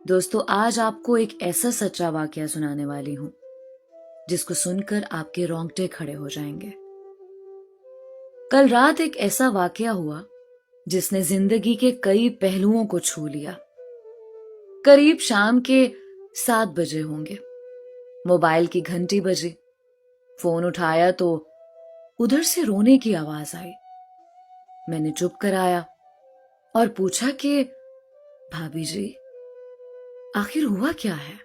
दोस्तों, आज आपको एक ऐसा सच्चा वाकया सुनाने वाली हूं जिसको सुनकर आपके रोंगटे खड़े हो जाएंगे। कल रात एक ऐसा वाकया हुआ जिसने जिंदगी के कई पहलुओं को छू लिया। करीब शाम के 7 बजे होंगे। मोबाइल की घंटी बजी। फोन उठाया तो उधर से रोने की आवाज आई। मैंने चुप कराया और पूछा कि भाभी जी, आखिर हुआ क्या है?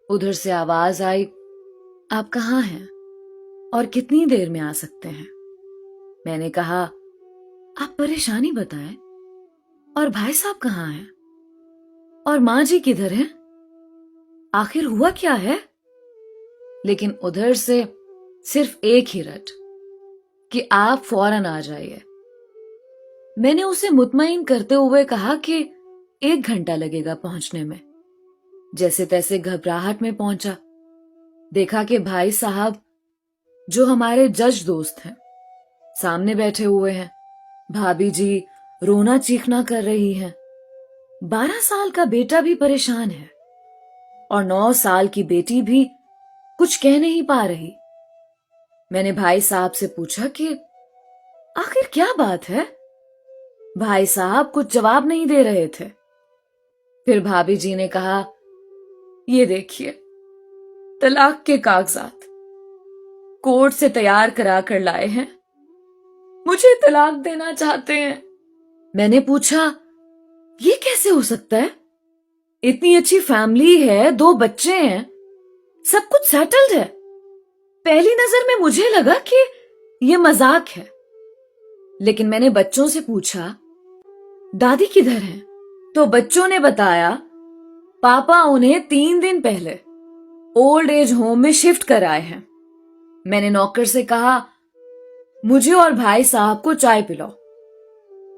उधर से आवाज आई, आप कहाँ हैं और कितनी देर में आ सकते हैं? मैंने कहा, आप परेशानी बताएं, और भाई साहब कहाँ हैं और माँ जी किधर हैं? आखिर हुआ क्या है? लेकिन उधर से सिर्फ एक ही रट कि आप फौरन आ जाइए। मैंने उसे मुतमईन करते हुए कहा कि 1 घंटा लगेगा पहुंचने में। जैसे तैसे घबराहट में पहुंचा। देखा कि भाई साहब, जो हमारे जज दोस्त हैं, सामने बैठे हुए हैं। भाभी जी रोना चीखना कर रही हैं। 12 साल का बेटा भी परेशान है और 9 साल की बेटी भी कुछ कह नहीं पा रही। मैंने भाई साहब से पूछा कि आखिर क्या बात है? भाई साहब कुछ जवाब नहीं दे रहे थे। फिर भाभी जी ने कहा, ये देखिए, तलाक के कागजात कोर्ट से तैयार करा कर लाए हैं। मुझे तलाक देना चाहते हैं। मैंने पूछा, ये कैसे हो सकता है? इतनी अच्छी फैमिली है, 2 बच्चे हैं, सब कुछ सेटल्ड है। पहली नजर में मुझे लगा कि ये मजाक है। लेकिन मैंने बच्चों से पूछा, दादी किधर हैं? तो बच्चों ने बताया, पापा उन्हें 3 दिन पहले ओल्ड एज होम में शिफ्ट कराए हैं। मैंने नौकर से कहा, मुझे और भाई साहब को चाय पिलाओ।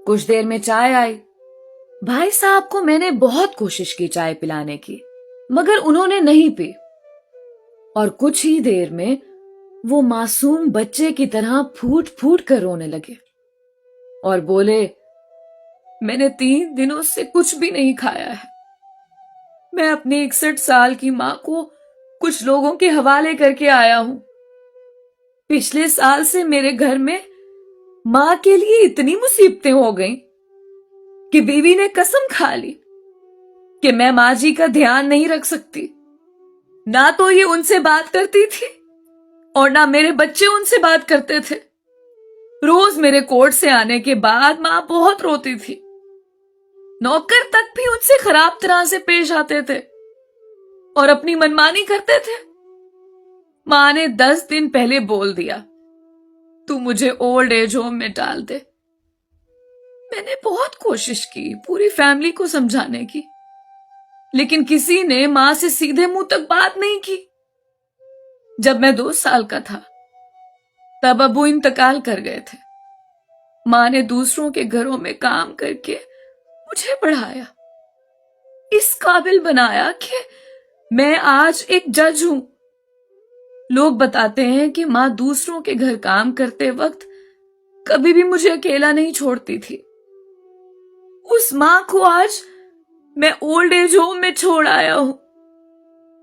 कुछ देर में चाय आई। भाई साहब को मैंने बहुत कोशिश की चाय पिलाने की, मगर उन्होंने नहीं पी। और कुछ ही देर में वो मासूम बच्चे की तरह फूट फूट कर रोने लगे और बोले, मैंने 3 दिनों से कुछ भी नहीं खाया है। मैं अपनी 61 साल की मां को कुछ लोगों के हवाले करके आया हूं। पिछले साल से मेरे घर में मां के लिए इतनी मुसीबतें हो गईं कि बीवी ने कसम खा ली कि मैं मां जी का ध्यान नहीं रख सकती। ना तो ये उनसे बात करती थी और ना मेरे बच्चे उनसे बात करते थे। रोज मेरे कोर्ट से आने के बाद मां बहुत रोती थी। नौकर तक भी उनसे खराब तरह से पेश आते थे और अपनी मनमानी करते थे। मां ने 10 दिन पहले बोल दिया, तू मुझे ओल्ड एज होम में डाल दे। मैंने बहुत कोशिश की पूरी फैमिली को समझाने की, लेकिन किसी ने मां से सीधे मुंह तक बात नहीं की। जब मैं 2 साल का था तब अब्बू इंतकाल कर गए थे। मां ने दूसरों के घरों में काम करके मुझे पढ़ाया, इस काबिल बनाया कि मैं आज एक जज हूं। लोग बताते हैं कि मां दूसरों के घर काम करते वक्त कभी भी मुझे अकेला नहीं छोड़ती थी। उस मां को आज मैं ओल्ड एज होम में छोड़ आया हूं।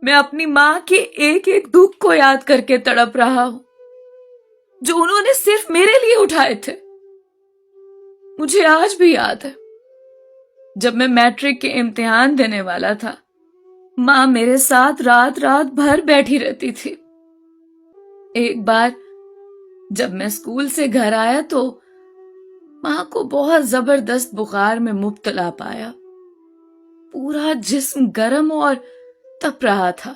मैं अपनी मां के एक एक दुख को याद करके तड़प रहा हूं, जो उन्होंने सिर्फ मेरे लिए उठाए थे। मुझे आज भी याद है, जब मैं मैट्रिक के इम्तिहान देने वाला था, मां मेरे साथ रात रात भर बैठी रहती थी। एक बार जब मैं स्कूल से घर आया तो मां को बहुत जबरदस्त बुखार में मुब्तला पाया। पूरा जिस्म गर्म और तप रहा था।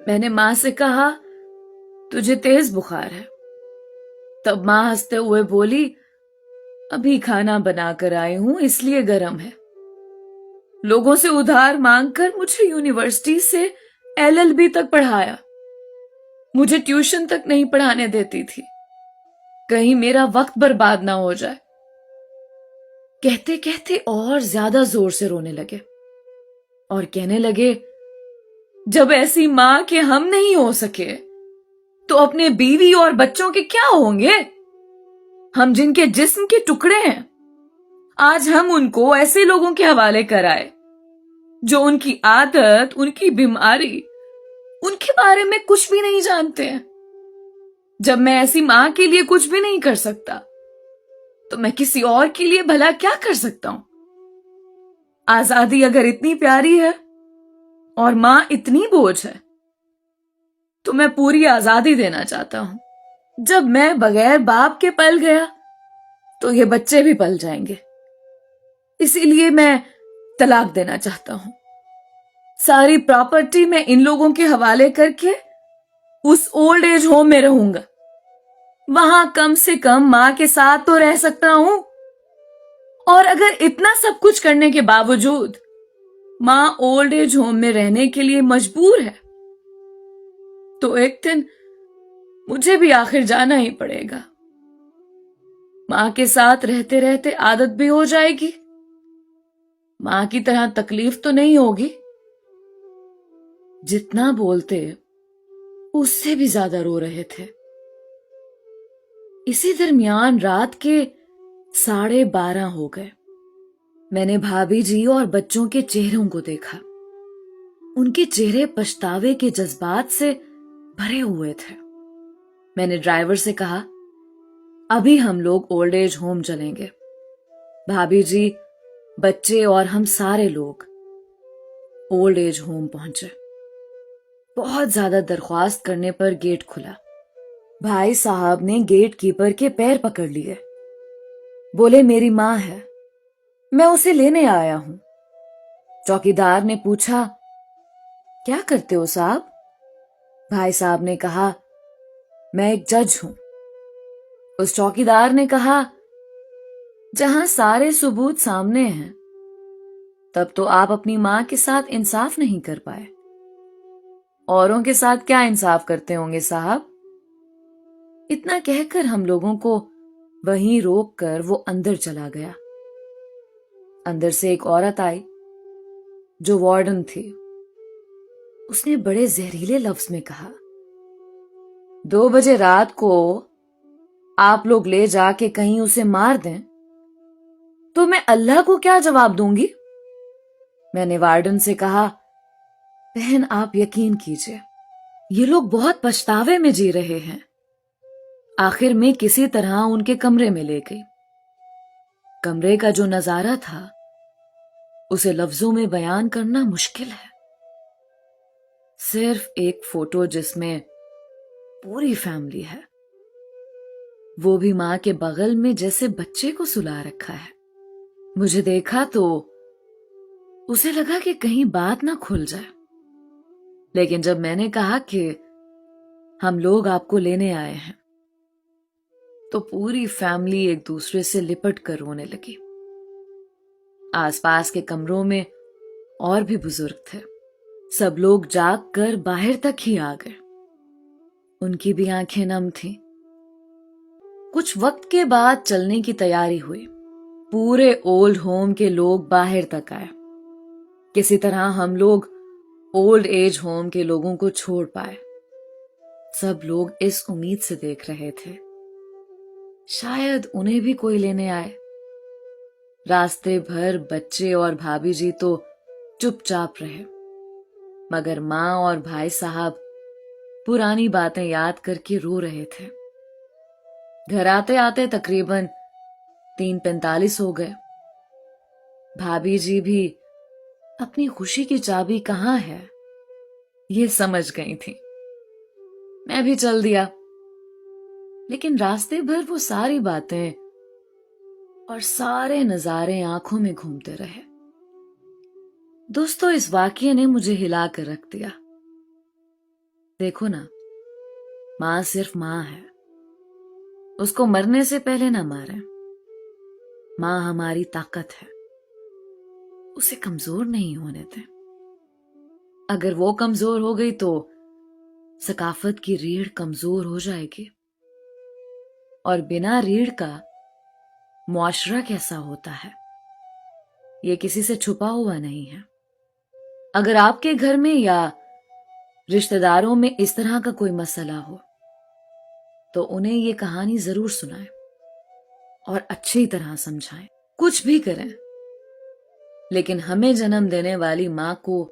मैंने मां से कहा, तुझे तेज बुखार है? तब मां हंसते हुए बोली, अभी खाना बनाकर आई हूं इसलिए गर्म है। लोगों से उधार मांगकर मुझे यूनिवर्सिटी से LLB तक पढ़ाया। मुझे ट्यूशन तक नहीं पढ़ाने देती थी, कहीं मेरा वक्त बर्बाद ना हो जाए। कहते कहते और ज्यादा जोर से रोने लगे और कहने लगे, जब ऐसी मां के हम नहीं हो सके तो अपने बीवी और बच्चों के क्या होंगे? हम जिनके जिस्म के टुकड़े हैं, आज हम उनको ऐसे लोगों के हवाले कराए जो उनकी आदत, उनकी बीमारी, उनके बारे में कुछ भी नहीं जानते हैं। जब मैं ऐसी मां के लिए कुछ भी नहीं कर सकता, तो मैं किसी और के लिए भला क्या कर सकता हूं? आजादी अगर इतनी प्यारी है और मां इतनी बोझ है, तो मैं पूरी आजादी देना चाहता हूं। जब मैं बगैर बाप के पल गया, तो ये बच्चे भी पल जाएंगे। इसीलिए मैं तलाक देना चाहता हूं। सारी प्रॉपर्टी मैं इन लोगों के हवाले करके उस ओल्ड एज होम में रहूंगा। वहां कम से कम मां के साथ तो रह सकता हूं। और अगर इतना सब कुछ करने के बावजूद मां ओल्ड एज होम में रहने के लिए मजबूर है, तो एक दिन मुझे भी आखिर जाना ही पड़ेगा। मां के साथ रहते रहते आदत भी हो जाएगी। मां की तरह तकलीफ तो नहीं होगी। जितना बोलते उससे भी ज्यादा रो रहे थे। इसी दरमियान रात के 12:30 हो गए। मैंने भाभी जी और बच्चों के चेहरों को देखा। उनके चेहरे पछतावे के जज्बात से भरे हुए थे। मैंने ड्राइवर से कहा, अभी हम लोग ओल्ड एज होम चलेंगे। भाभी जी, बच्चे और हम सारे लोग ओल्ड एज होम पहुंचे। बहुत ज्यादा दरख्वास्त करने पर गेट खुला। भाई साहब ने गेट कीपर के पैर पकड़ लिए। बोले, मेरी मां है, मैं उसे लेने आया हूं। चौकीदार ने पूछा, क्या करते हो साहब? भाई साहब ने कहा, मैं एक जज हूं। उस चौकीदार ने कहा, जहां सारे सबूत सामने हैं, तब तो आप अपनी मां के साथ इंसाफ नहीं कर पाए। औरों के साथ क्या इंसाफ करते होंगे साहब? इतना कहकर हम लोगों को वहीं रोक कर वो अंदर चला गया। अंदर से एक औरत आई जो वार्डन थी। उसने बड़े जहरीले लफ्ज में कहा, 2 बजे रात को आप लोग ले जाके कहीं उसे मार दें तो मैं अल्लाह को क्या जवाब दूंगी? मैंने वार्डन से कहा, बहन आप यकीन कीजिए, ये लोग बहुत पछतावे में जी रहे हैं। आखिर में किसी तरह उनके कमरे में ले गई। कमरे का जो नजारा था उसे लफ्जों में बयान करना मुश्किल है। सिर्फ एक फोटो जिसमें पूरी फैमिली है, वो भी मां के बगल में जैसे बच्चे को सुला रखा है। मुझे देखा तो उसे लगा कि कहीं बात ना खुल जाए, लेकिन जब मैंने कहा कि हम लोग आपको लेने आए हैं, तो पूरी फैमिली एक दूसरे से लिपट कर रोने लगी। आसपास के कमरों में और भी बुजुर्ग थे। सब लोग जाग कर बाहर तक ही आ गए। उनकी भी आंखें नम थीं। कुछ वक्त के बाद चलने की तैयारी हुई। पूरे ओल्ड होम के लोग बाहर तक आए। किसी तरह हम लोग ओल्ड एज होम के लोगों को छोड़ पाए। सब लोग इस उम्मीद से देख रहे थे, शायद उन्हें भी कोई लेने आए। रास्ते भर बच्चे और भाभी जी तो चुपचाप रहे, मगर मां और भाई साहब पुरानी बातें याद करके रो रहे थे। घर आते आते तकरीबन 3:45 हो गए। भाभी जी भी अपनी खुशी की चाबी कहां है ये समझ गई थी। मैं भी चल दिया, लेकिन रास्ते भर वो सारी बातें और सारे नजारे आंखों में घूमते रहे। दोस्तों, इस वाकये ने मुझे हिला कर रख दिया। देखो ना, मां सिर्फ मां है। उसको मरने से पहले ना मारें। मां हमारी ताकत है, उसे कमजोर नहीं होने दें। अगर वो कमजोर हो गई तो सकाफत की रीढ़ कमजोर हो जाएगी, और बिना रीढ़ का मुआशरा कैसा होता है ये किसी से छुपा हुआ नहीं है। अगर आपके घर में या रिश्तेदारों में इस तरह का कोई मसला हो, तो उन्हें ये कहानी जरूर सुनाएं और अच्छी तरह समझाएं। कुछ भी करें, لیکن ہمیں جنم دینے والی ماں کو